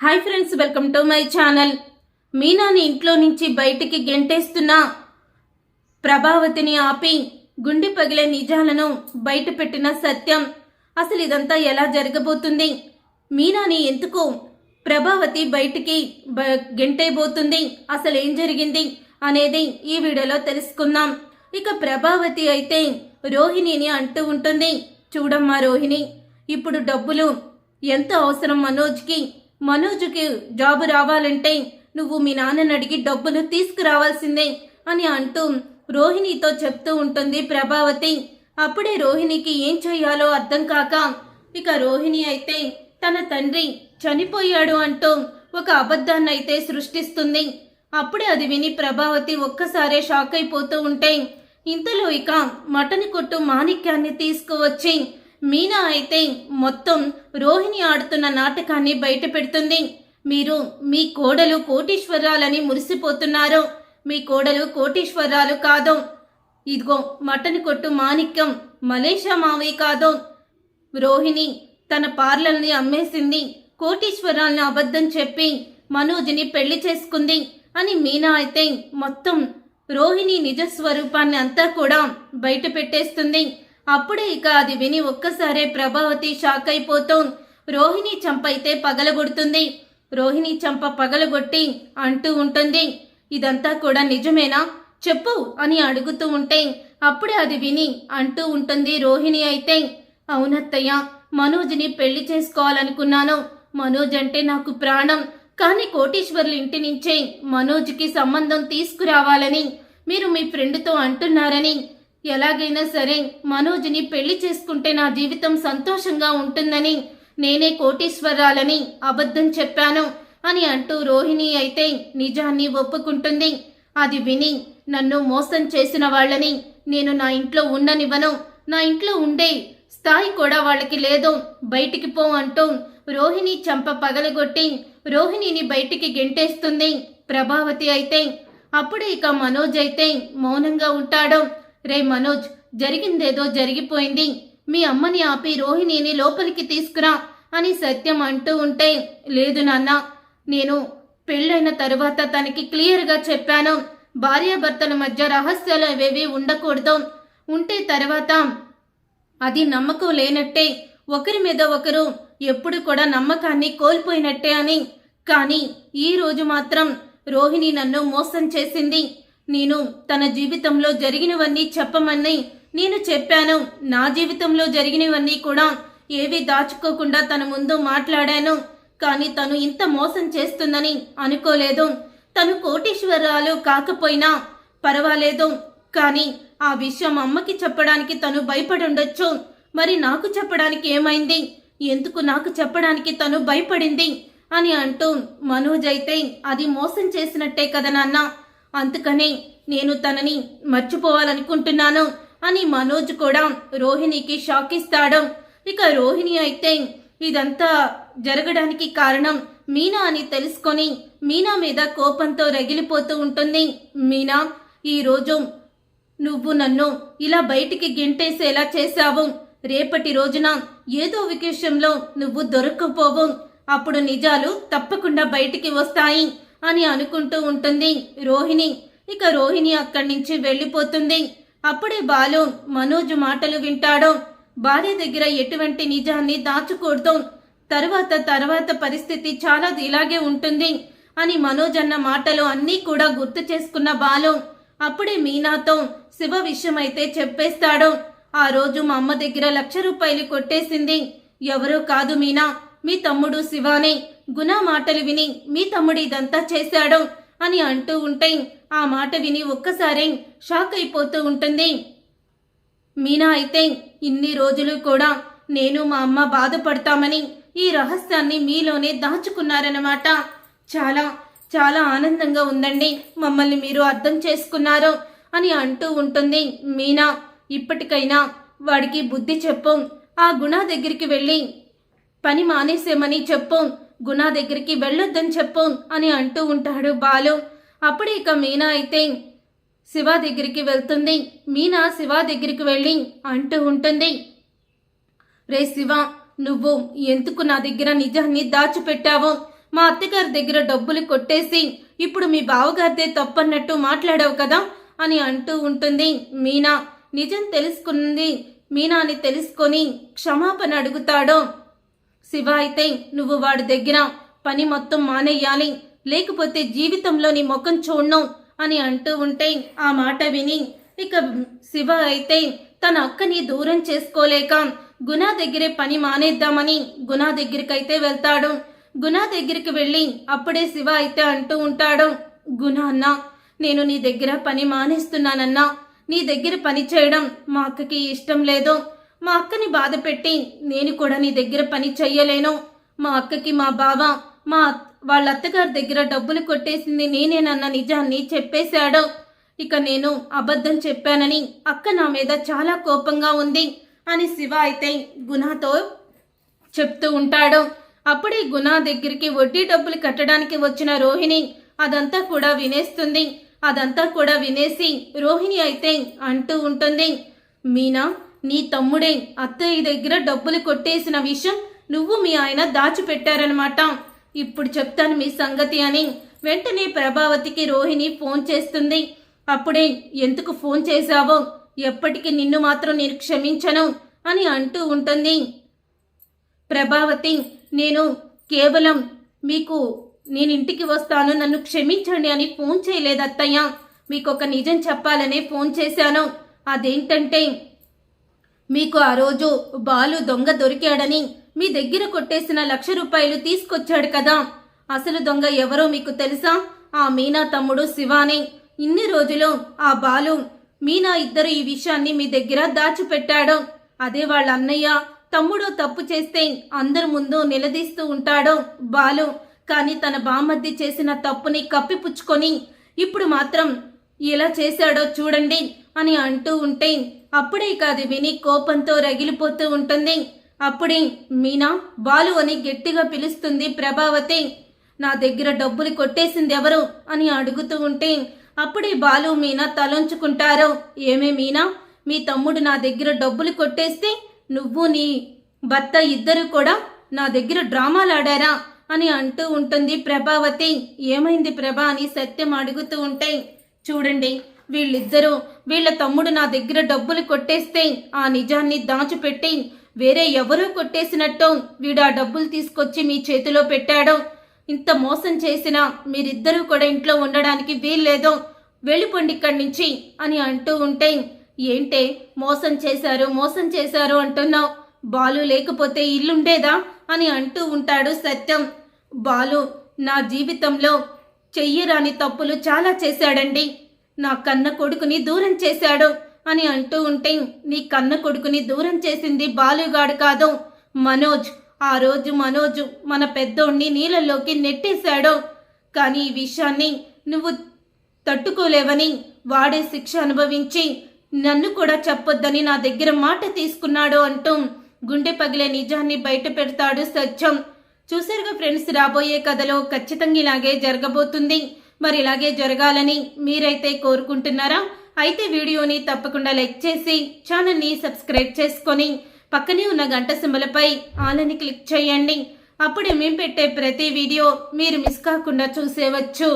Hi friends, welcome to my channel. మీనాని ఇంట్లో నుంచి బయటికి గెంటేస్తున్న ప్రభావతిని ఆపి గుండె పగిలే నిజాలను బయట పెట్టిన సత్యం. అసలు ఇదంతా ఎలా జరగబోతుంది? మీనాని ఎందుకు ప్రభావతి బయటికి గెంటేయబోతుంది? అసలు ఏం జరిగింది అనేది ఈ వీడియోలో తెలుసుకుందాం. ఇక ప్రభావతి అయితే రోహిణిని అంటూ ఉంటుంది, చూడమ్మా రోహిణి, ఇప్పుడు డబ్బులు ఎంత అవసరం మనోజ్కి జాబు రావాలంటే నువ్వు మీ నాన్నని అడిగి డబ్బులు తీసుకురావాల్సిందే అని అంటూ రోహిణితో చెప్తూ ఉంటుంది ప్రభావతి. అప్పుడే రోహిణికి ఏం చెయ్యాలో అర్థం కాక ఇక రోహిణి అయితే తన తండ్రి చనిపోయాడు అంటూ ఒక అబద్ధాన్ని అయితే సృష్టిస్తుంది. అప్పుడే అది విని ప్రభావతి ఒక్కసారే షాక్ అయిపోతూ ఉంటే ఇంతలో ఇక మటన్ కొట్టు మాణిక్యాన్ని తీసుకువచ్చి మీనా అయితే మొత్తం రోహిణి ఆడుతున్న నాటకాన్ని బయట పెడుతుంది. మీరు మీ కోడలు కోటీశ్వరాలని మురిసిపోతున్నారు. మీ కోడలు కోటీశ్వరాలు కాదు. ఇదిగో మటన్ కొట్టు మాణిక్యం మలేషియా మావి కాదు. రోహిణి తన పార్లర్ని అమ్మేసింది, కోటీశ్వరాలను అబద్ధం చెప్పి మనోజ్ని పెళ్లి చేసుకుంది అని మీనా అయితే మొత్తం రోహిణి నిజ స్వరూపాన్ని అంతా కూడా బయట పెట్టేస్తుంది. అప్పుడే ఇక అది విని ఒక్కసారే ప్రభావతి షాక్ అయిపోతూ రోహిణి చంప అయితే పగలగొడుతుంది. రోహిణి చంప పగలగొట్టి అంటూ ఉంటుంది, ఇదంతా కూడా నిజమేనా చెప్పు అని అడుగుతూ ఉంటే అప్పుడే అది విని అంటూ ఉంటుంది రోహిణి అయితే, అవునత్తయ్య, మనోజ్ని పెళ్లి చేసుకోవాలనుకున్నాను. మనోజ్ అంటే నాకు ప్రాణం. కానీ కోటీశ్వర్ల ఇంటి నుంచే మనోజ్కి సంబంధం తీసుకురావాలని మీరు మీ ఫ్రెండ్తో అంటున్నారని, ఎలాగైనా సరే మనోజ్ని పెళ్లి చేసుకుంటే నా జీవితం సంతోషంగా ఉంటుందని నేనే కోటీశ్వరాలని అబద్ధం చెప్పాను అని అంటూ రోహిణి అయితే నిజాన్ని ఒప్పుకుంటుంది. అది విని నన్ను మోసం చేసిన వాళ్ళని నేను నా ఇంట్లో ఉండనివ్వను, నా ఇంట్లో ఉండే స్థాయి కూడా వాళ్ళకి లేదు, బయటికి పో అంటూ రోహిణి చంప పగలగొట్టి రోహిణిని బయటికి గెంటేస్తుంది ప్రభావతి అయితే. అప్పుడే ఇక మనోజ్ అయితే మౌనంగా ఉంటాడు. రే మనోజ్, జరిగిందేదో జరిగిపోయింది, మీ అమ్మని ఆపి రోహిణిని లోపలికి తీసుకురా అని సత్యం అంటూ ఉంటే, లేదు నాన్న, నేను పెళ్ళైన తరువాత తనకి క్లియర్గా చెప్పాను, భార్యాభర్తల మధ్య రహస్యాలు అవేవి ఉండకూడదు, ఉంటే తర్వాత అది నమ్మకం లేనట్టే, ఒకరి మీద ఒకరు ఎప్పుడు కూడా నమ్మకాన్ని కోల్పోయినట్టే అని. కానీ ఈ రోజు మాత్రం రోహిణి నన్ను మోసం చేసింది. నేను తన జీవితంలో జరిగినవన్నీ చెప్పమని నేను చెప్పాను. నా జీవితంలో జరిగినవన్నీ కూడా ఏవి దాచుకోకుండా తన ముందు మాట్లాడాను. కానీ తను ఇంత మోసం చేస్తుందని అనుకోలేదు. తను కోటీశ్వరాలు కాకపోయినా పర్వాలేదు, కానీ ఆ విషయం అమ్మకి చెప్పడానికి తను భయపడి ఉండొచ్చు. మరి నాకు చెప్పడానికి ఏమైంది? ఎందుకు నాకు చెప్పడానికి తను భయపడింది అని అంటూ మనోజ్ అయితే అది మోసం చేసినట్టే కదా నాన్న, అందుకని నేను తనని మర్చిపోవాలనుకుంటున్నాను అని మనోజ్ కూడా రోహిణికి షాక్ ఇస్తాడు. ఇక రోహిణి అయితే ఇదంతా జరగడానికి కారణం మీనా అని తెలుసుకొని మీనా మీద కోపంతో రగిలిపోతూ ఉంటుంది. మీనా, ఈరోజు నువ్వు నన్ను ఇలా బయటికి గెంటేసేలా చేశావు. రేపటి రోజున ఏదో విషయంలో నువ్వు దొరక్కపోవు, అప్పుడు నిజాలు తప్పకుండా బయటికి వస్తాయి అని అనుకుంటూ ఉంటుంది రోహిణి. ఇక రోహిణి అక్కడి నుంచి వెళ్ళిపోతుంది. అప్పుడే బాలు మనోజ్ మాటలు వింటాడు. భార్య దగ్గర ఎటువంటి నిజాన్ని దాచకూడదు, తర్వాత పరిస్థితి చాలా ఇలాగే ఉంటుంది అని మనోజ్ అన్న మాటలు అన్నీ కూడా గుర్తు చేసుకున్న బాలు అప్పుడే మీనాతో శివ విషయం అయితే చెప్పేస్తాడు. ఆ రోజు మా అమ్మ దగ్గర 1,00,000 రూపాయలు కొట్టేసింది ఎవరో కాదు మీనా, మీ తమ్ముడు శివానే. గుణ మాటలు విని మీ తమ్ముడు ఇదంతా చేశాడు అని అంటూ ఉంటే ఆ మాట విని ఒక్కసారి షాక్ అయిపోతూ ఉంటుంది మీనా అయితే. ఇన్ని రోజులు కూడా నేను మా అమ్మ బాధపడతామని ఈ రహస్యాన్ని మీలోనే దాచుకున్నారన్నమాట. చాలా చాలా ఆనందంగా ఉందండి, మమ్మల్ని మీరు అర్థం చేసుకున్నారు అని అంటూ ఉంటుంది మీనా. ఇప్పటికైనా వాడికి బుద్ధి చెప్పు, ఆ గుణ దగ్గరికి వెళ్ళి పని మానేసేమని చెప్పు, గుణ దగ్గరికి వెళ్ళొద్దని చెప్పు అని అంటూ ఉంటాడు బాలు. అప్పుడే ఇక మీనా అయితే శివ దగ్గరికి వెళ్తుంది. మీనా శివ దగ్గరికి వెళ్ళి అంటూ ఉంటుంది, రే శివ, నువ్వు ఎందుకు నా దగ్గర నిజాన్ని దాచిపెట్టావో మా అత్తగారి దగ్గర డబ్బులు కొట్టేసి ఇప్పుడు మీ బావగారిదే తప్పన్నట్టు మాట్లాడావు కదా అని అంటూ ఉంటుంది మీనా. నిజం తెలుసుకుంది మీనా అని తెలుసుకొని క్షమాపణ అడుగుతాడు. శివ అయితే నువ్వు వాడి దగ్గర పని మొత్తం మానేయాలి, లేకపోతే జీవితంలో నీ ముఖం చూడను అని అంటూ ఉంటే ఆ మాట విని ఇక శివ అయితే తన అక్కని దూరం చేసుకోలేక గుణ దగ్గరే పని మానేద్దామని గుణ దగ్గరికైతే వెళ్తాడు. గుణ దగ్గరికి వెళ్ళి అప్పుడే శివ అయితే అంటూ ఉంటాడు, గుణ అన్నా నేను నీ దగ్గర పని మానేస్తున్నానన్నా, నీ దగ్గర పని చేయడం మా అక్కకి ఇష్టం లేదు. మా అక్కని బాధ పెట్టి నేను కూడా నీ దగ్గర పని చెయ్యలేను. మా అక్కకి మా బావ వాళ్ళ అత్తగారి దగ్గర డబ్బులు కొట్టేసింది నేనేనన్న నిజాన్ని చెప్పేశాడు. ఇక నేను అబద్ధం చెప్పానని అక్క నా మీద చాలా కోపంగా ఉంది అని శివ అయితే గుణతో చెప్తూ ఉంటాడు. అప్పుడే గుణ దగ్గరికి వడ్డీ డబ్బులు కట్టడానికి వచ్చిన రోహిణి అదంతా కూడా వినేస్తుంది. అదంతా కూడా వినేసి రోహిణి అయితే అంటూ ఉంటుంది, మీనా నీ తమ్ముడే అత్తయ్య దగ్గర డబ్బులు కొట్టేసిన విషయం నువ్వు మీ ఆయన దాచిపెట్టారనమాట. ఇప్పుడు చెప్తాను మీ సంగతి అని వెంటనే ప్రభావతికి రోహిణి ఫోన్ చేస్తుంది. అప్పుడే ఎందుకు ఫోన్ చేశావో, ఎప్పటికీ నిన్ను మాత్రం నేను క్షమించను అని అంటూ ఉంటుంది. ప్రభావతి నేను కేవలం నేను ఇంటికి వస్తాను, నన్ను క్షమించండి అని ఫోన్ చేయలేదు అత్తయ్య. మీకు ఒక నిజం చెప్పాలనే ఫోన్ చేశాను. అదేంటంటే మీకు ఆ రోజు బాలు దొంగ దొరికాడని మీ దగ్గర కొట్టేసిన 1,00,000 రూపాయలు తీసుకొచ్చాడు కదా, అసలు దొంగ ఎవరో మీకు తెలుసా? ఆ మీనా తమ్ముడు శివాని. ఇన్ని రోజులు ఆ బాలు మీనా ఇద్దరు ఈ విషయాన్ని మీ దగ్గర దాచిపెట్టాడు. అదే వాళ్ళ అన్నయ్య తమ్ముడు తప్పు చేస్తే అందరి ముందు నిలదీస్తూ ఉంటాడు బాలు. కానీ తన బామర్ది చేసిన తప్పుని కప్పిపుచ్చుకొని ఇప్పుడు మాత్రం ఎలా చేశాడో చూడండి అని అంటూ ఉంటే అప్పుడే కాదు విని కోపంతో రగిలిపోతూ ఉంటుంది. అప్పుడే మీనా బాలు అని గట్టిగా పిలుస్తుంది ప్రభావతి. నా దగ్గర డబ్బులు కొట్టేసింది ఎవరు అని అడుగుతూ ఉంటే అప్పుడే బాలు మీనా తలంచుకుంటారు. ఏమే మీనా, మీ తమ్ముడు నా దగ్గర డబ్బులు కొట్టేస్తే నువ్వు నీ భర్త ఇద్దరు కూడా నా దగ్గర డ్రామాలాడారా అని అంటూ ఉంటుంది ప్రభావతి. ఏమైంది ప్రభా అని సత్యం అడుగుతూ ఉంటే చూడండి వీళ్ళిద్దరూ వీళ్ళ తమ్ముడు నా దగ్గర డబ్బులు కొట్టేస్తే ఆ నిజాన్ని దాచిపెట్టి వేరే ఎవరో కొట్టేసినట్టు వీడు ఆ డబ్బులు తీసుకొచ్చి మీ చేతిలో పెట్టాడు. ఇంత మోసం చేసినా మీరిద్దరూ కూడా ఇంట్లో ఉండడానికి వీల్లేదు, వెళ్ళిపోండి ఇక్కడి నుంచి అని అంటూ ఉంటే ఏంటే మోసం చేశారు అంటున్నావు, బాలు లేకపోతే ఇల్లుండేదా అని అంటూ ఉంటాడు సత్యం. బాలు నా జీవితంలో చెయ్యరాని తప్పులు చాలా చేశాడండి. నా కన్న కొడుకుని దూరం చేశాడు అని అంటూ ఉంటే నీ కన్న కొడుకుని దూరం చేసింది బాలుగాడు కాదు, మనోజ్. ఆ రోజు మనోజు మన పెద్దోడిని నీళ్ళల్లోకి నెట్టేశాడు. కానీ ఈ విషయాన్ని నువ్వు తట్టుకోలేవని వాడే శిక్ష అనుభవించి నన్ను కూడా చెప్పొద్దని నా దగ్గర మాట తీసుకున్నాడు అంటూ గుండె పగిలే నిజాన్ని బయట పెడతాడు సత్యం. చూసారుగా ఫ్రెండ్స్, రాబోయే కథలో ఖచ్చితంగా ఇలాగే జరగబోతుంది. మరి ఇలాగే జరగాలని మీరైతే కోరుకుంటున్నారా? అయితే వీడియోని తప్పకుండా లైక్ చేసి ఛానల్ని సబ్స్క్రైబ్ చేసుకొని పక్కనే ఉన్న గంట సింబలపై ఆల్ అని క్లిక్ చేయండి. అప్పుడే మేము పెట్టే ప్రతి వీడియో మీరు మిస్ కాకుండా చూసేవచ్చు.